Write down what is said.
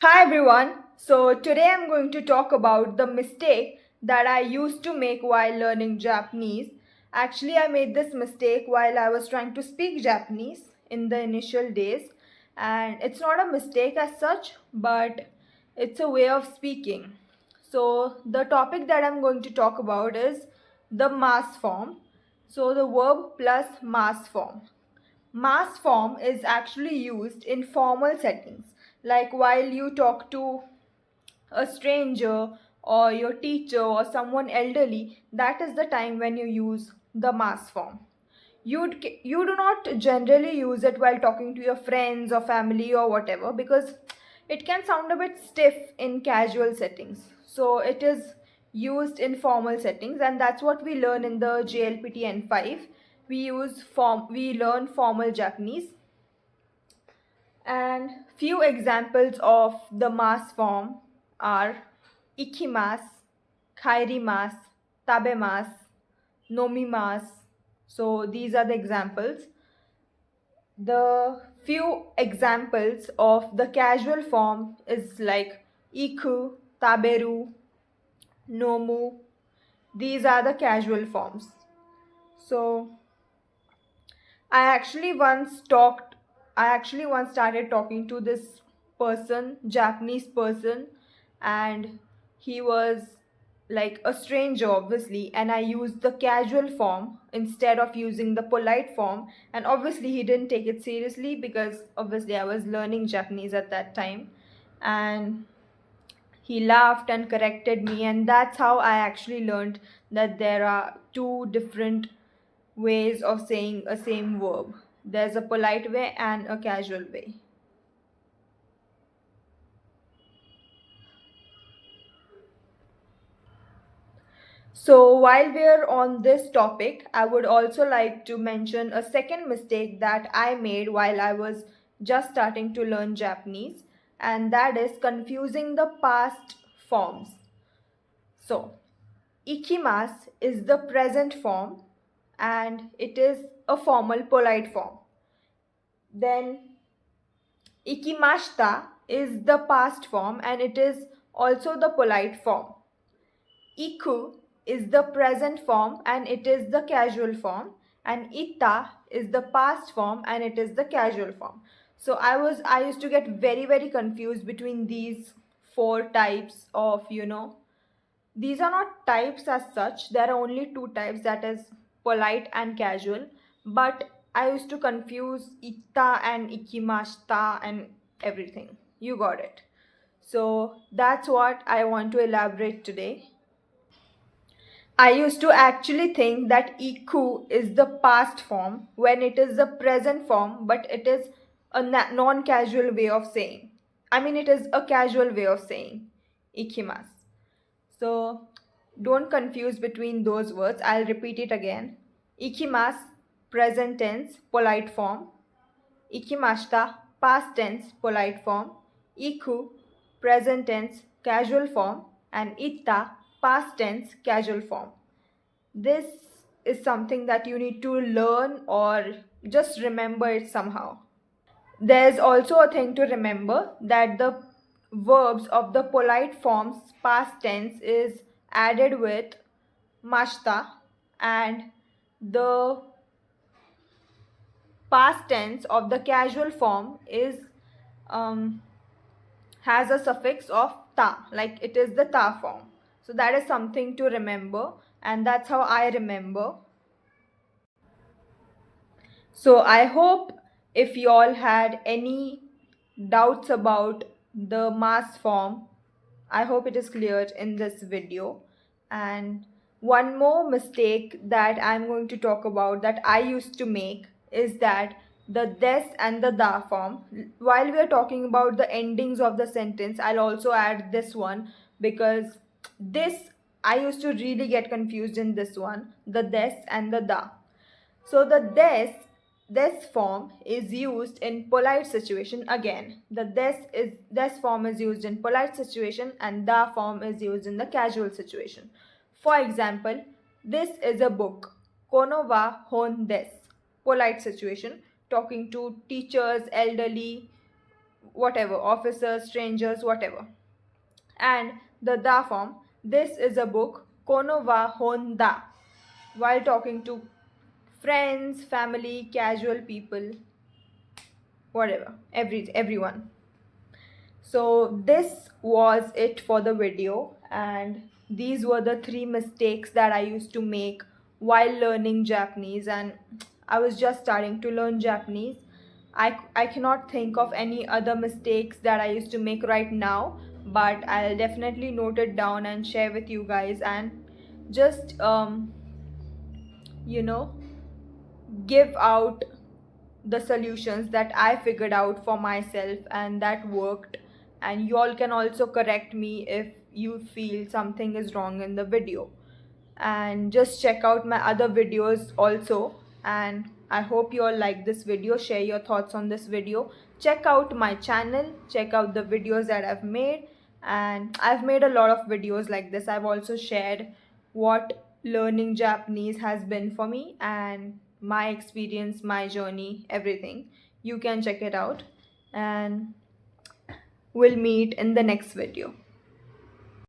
Hi everyone. So today I'm going to talk about the mistake that I used to make while learning Japanese. Actually, I made this mistake while I was trying to speak Japanese in the initial days, and it's not a mistake as such, but it's a way of speaking. So the topic that I'm going to talk about is the mass form. So the verb plus mass form. Mass form is actually used in formal settings, like while you talk to a stranger or your teacher or someone elderly. That is the time when you use the mass form. You do not generally use it while talking to your friends or family or whatever, because it can sound a bit stiff in casual settings. So it is used in formal settings, and that's what we learn in the JLPT N5. We learn formal Japanese. And few examples of the mass form are ikimasu, kairimasu, tabemasu, nomimasu. So these are the examples. The few examples of the casual form is like iku, taberu, nomu. These are the casual forms. So I actually once talked, I actually once started talking to this person, Japanese person, and he was like a stranger, obviously, and I used the casual form instead of using the polite form. And obviously, he didn't take it seriously because obviously I was learning Japanese at that time. And he laughed and corrected me, and that's how I actually learned that there are two different ways of saying a same verb. There's a polite way and a casual way. So, while we're on this topic, I would also like to mention a second mistake that I made while I was just starting to learn Japanese, and that is confusing the past forms. So, ikimasu is the present form and it is a formal polite form. Then ikimashita is the past form and it is also the polite form. Iku is the present form and it is the casual form. And ita is the past form and it is the casual form. So I used to get very confused between these four types of, these are not types as such. There are only two types, that is polite and casual. But I used to confuse ita and ikimashita and everything. You got it. So that's what I want to elaborate today. I used to actually think that iku is the past form when it is the present form, but it is a non casual way of saying. I mean, it is a casual way of saying ikimasu. So don't confuse between those words. I'll repeat it again. Ikimasu, present tense, polite form. Ikimashita, past tense, polite form. Iku, present tense, casual form. And itta, past tense, casual form. This is something that you need to learn or just remember it somehow. There's also a thing to remember that the verbs of the polite forms past tense is added with mashta, and the past tense of the casual form is um, has a suffix of ta, like it is the ta form. So that is something to remember, and that's how I remember. So I hope if you all had any doubts about the mass form, I hope it is cleared in this video. And one more mistake that I'm going to talk about that I used to make is that the des and the da form. While we are talking about the endings of the sentence, I'll also add this one, because this I used to really get confused in this one, the des and the da. So the this form is used in polite situation. Again, the this form is used in polite situation and the form is used in the casual situation. For example, this is a book. Kono wa hon desu. Polite situation, talking to teachers, elderly, whatever, officers, strangers, whatever. And the da form, this is a book, Kono wa honda, while talking to friends, family, casual people, whatever, everyone. So this was it for the video, and these were the 3 mistakes that I used to make while learning Japanese, and I was just starting to learn Japanese. I cannot think of any other mistakes that I used to make right now, but I'll definitely note it down and share with you guys, and just you know give out the solutions that I figured out for myself and that worked. And you all can also correct me if you feel something is wrong in the video. And just check out my other videos also. And I hope you all like this video. Share your thoughts on this video. Check out my channel. Check out the videos that I've made. And I've made a lot of videos like this. I've also shared what learning Japanese has been for me and my experience, my journey, everything. You can check it out. And we'll meet in the next video.